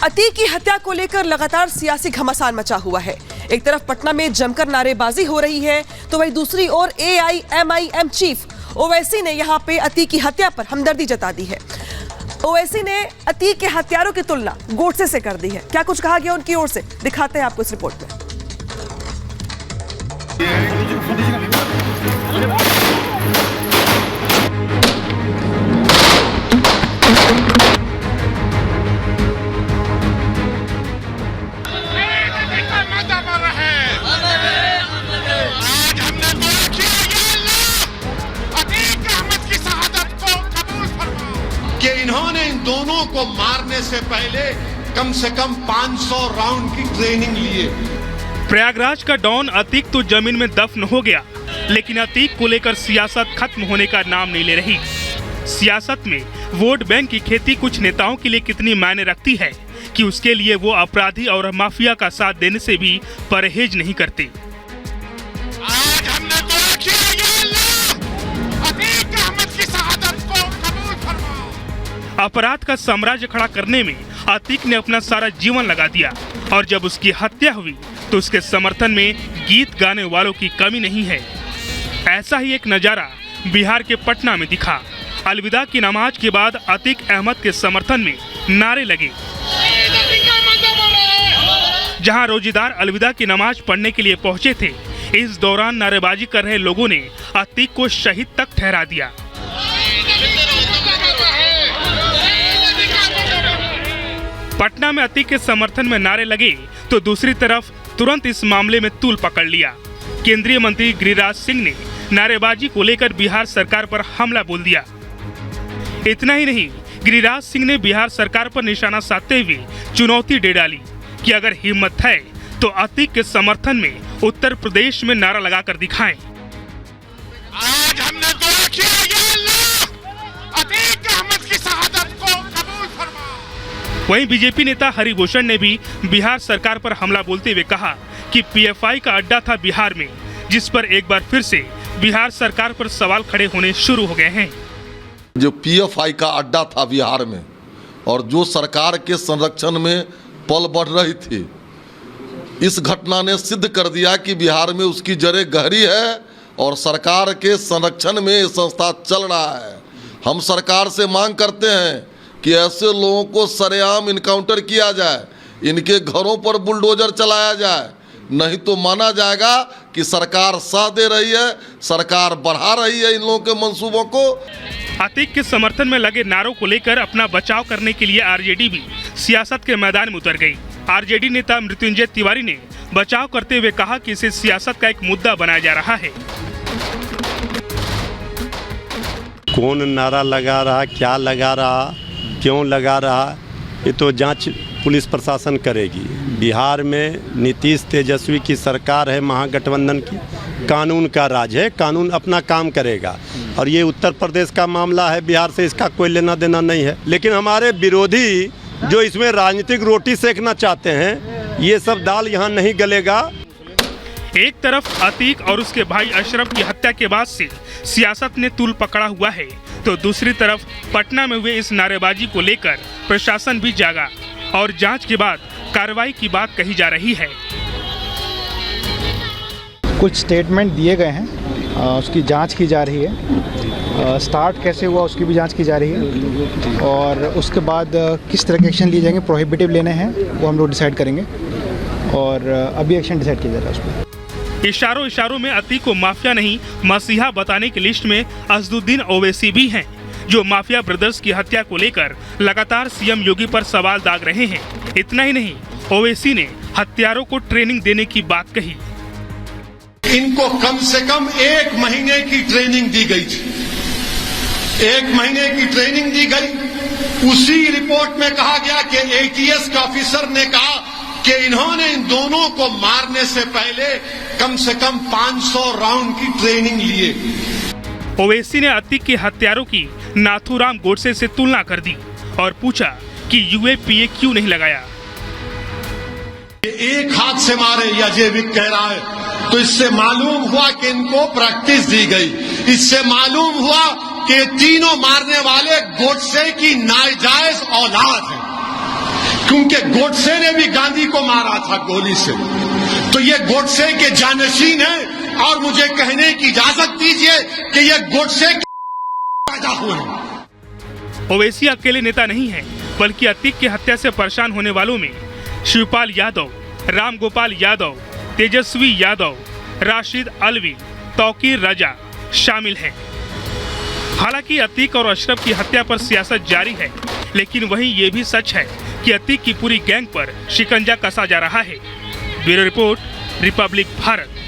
अतीक की हत्या को लेकर लगातार सियासी घमासान मचा हुआ है। एक तरफ पटना में जमकर नारेबाजी हो रही है, तो वहीं दूसरी ओर AIMIM चीफ ओवैसी ने यहां पे अतीक की हत्या पर हमदर्दी जता दी है। ओवैसी ने अतीक के हत्यारों की तुलना गोडसे से कर दी है। क्या कुछ कहा गया उनकी ओर से, दिखाते हैं आपको इस रिपोर्ट में। कि इन्होंने इन दोनों को मारने से पहले कम से कम 500 राउंड की ट्रेनिंग लिए। प्रयागराज का डॉन अतीक तो जमीन में दफन हो गया, लेकिन अतीक को लेकर सियासत खत्म होने का नाम नहीं ले रही। सियासत में वोट बैंक की खेती कुछ नेताओं के लिए कितनी मायने रखती है कि उसके लिए वो अपराधी और माफिया का साथ देने से भी परहेज नहीं करते। आज हमने दुआ किया, या अल्लाह, अतीक अहमद की शहादत को कबूल फरमा। अपराध का साम्राज्य खड़ा करने में अतीक ने अपना सारा जीवन लगा दिया, और जब उसकी हत्या हुई तो उसके समर्थन में गीत गाने वालों की कमी नहीं है। ऐसा ही एक नजारा बिहार के पटना में दिखा। अलविदा की नमाज के बाद अतीक अहमद के समर्थन में नारे लगे। जहां रोजेदार अलविदा की नमाज पढ़ने के लिए पहुंचे थे, इस दौरान नारेबाजी कर रहे लोगों ने अतीक को शहीद तक ठहरा दिया। पटना में अतीक के समर्थन में नारे लगे तो दूसरी तरफ तुरंत इस मामले में तूल पकड़ लिया। केंद्रीय मंत्री गिरिराज सिंह ने नारेबाजी को लेकर बिहार सरकार पर हमला बोल दिया। इतना ही नहीं, गिरिराज सिंह ने बिहार सरकार पर निशाना साधते हुए चुनौती दे डाली कि अगर हिम्मत है तो अतीक के समर्थन में उत्तर प्रदेश में नारा लगाकर दिखाएं। आज हमने दुआ किया, या अल्लाह, अतीक अहमद की शहादत को कबूल फरमा। वहीं बीजेपी नेता हरिभूषण ने भी बिहार सरकार पर हमला बोलते हुए कहा कि PFI का अड्डा था बिहार में, जिस पर एक बार फिर से बिहार सरकार पर सवाल खड़े होने शुरू हो गए हैं। जो PFI का अड्डा था बिहार में, और जो सरकार के संरक्षण में पल बढ़ रही थी, इस घटना ने सिद्ध कर दिया कि बिहार में उसकी जड़ें गहरी है और सरकार के संरक्षण में ये संस्था चल रहा है। हम सरकार से मांग करते हैं कि ऐसे लोगों को सरेआम इनकाउंटर किया जाए, इनके घरों पर बुलडोजर चलाया जाए, नहीं तो माना जाएगा कि सरकार साथ दे रही है, सरकार बढ़ा रही है इन लोगों के मंसूबों को। अतीक के समर्थन में लगे नारों को लेकर अपना बचाव करने के लिए RJD भी सियासत के मैदान में उतर गई। RJD नेता मृत्युंजय तिवारी ने बचाव करते हुए कहा कि इसे सियासत का एक मुद्दा बनाया जा रहा है। कौन नारा लगा रहा, क्या लगा रहा, क्यों लगा रहा, ये तो जांच पुलिस प्रशासन करेगी। बिहार में नीतीश तेजस्वी की सरकार है, महागठबंधन की, कानून का राज है, कानून अपना काम करेगा। और ये उत्तर प्रदेश का मामला है, बिहार से इसका कोई लेना देना नहीं है। लेकिन हमारे विरोधी जो इसमें राजनीतिक रोटी सेकना चाहते हैं, ये सब दाल यहाँ नहीं गलेगा। एक तरफ अतीक और उसके भाई अशरफ की हत्या के बाद से सियासत ने तूल पकड़ा हुआ है, तो दूसरी तरफ पटना में हुए इस नारेबाजी को लेकर प्रशासन भी जागा और जांच के बाद कार्रवाई की बात कही जा रही है। कुछ स्टेटमेंट दिए गए हैं, उसकी जांच की जा रही है। स्टार्ट कैसे हुआ उसकी भी जांच की जा रही है, और उसके बाद किस तरह के एक्शन लिए जाएंगे, प्रोहिबिटिव लेने हैं वो हम लोग डिसाइड करेंगे, और अभी एक्शन डिसाइड किया जा रहा है उस पर। इशारों में अतीक को माफिया नहीं मसीहा बताने की लिस्ट में असदुद्दीन ओवैसी भी हैं, जो माफिया ब्रदर्स की हत्या को लेकर लगातार CM योगी पर सवाल दाग रहे हैं। इतना ही नहीं, ओवैसी ने हत्यारों को ट्रेनिंग देने की बात कही। इनको कम से कम 1 महीने की ट्रेनिंग दी गई थी, 1 महीने की ट्रेनिंग दी गई। उसी रिपोर्ट में कहा गया कि ATS के ऑफिसर ने कहा कि इन्होंने इन दोनों को मारने से पहले कम से कम 500 राउंड की ट्रेनिंग लिए। ओवैसी ने अतीक के हत्यारों की नाथूराम गोडसे से तुलना कर दी और पूछा कि UAPA क्यों नहीं लगाया। एक हाथ से मारे या जैविक कह रहा है, तो इससे मालूम हुआ कि इनको प्रैक्टिस दी गई। इससे मालूम हुआ कि तीनों मारने वाले गोडसे की नाजायज औलाद हैं। क्योंकि गोडसे ने भी गांधी को मारा था गोली से, तो ये गोडसे के जानशीन हैं और मुझे कहने की इजाजत दीजिए कि ये गोडसे पैदा हुए हैं। ओवैसी अकेले नेता नहीं है, बल्कि अतीक की हत्या से परेशान होने वालों में शिवपाल यादव, रामगोपाल यादव, तेजस्वी यादव, राशिद अलवी, तौकीर रजा शामिल हैं। हालांकि अतीक और अशरफ की हत्या पर सियासत जारी है, लेकिन वहीं ये भी सच है कि अतीक की पूरी गैंग पर शिकंजा कसा जा रहा है। Bureau report, Republic Bharat.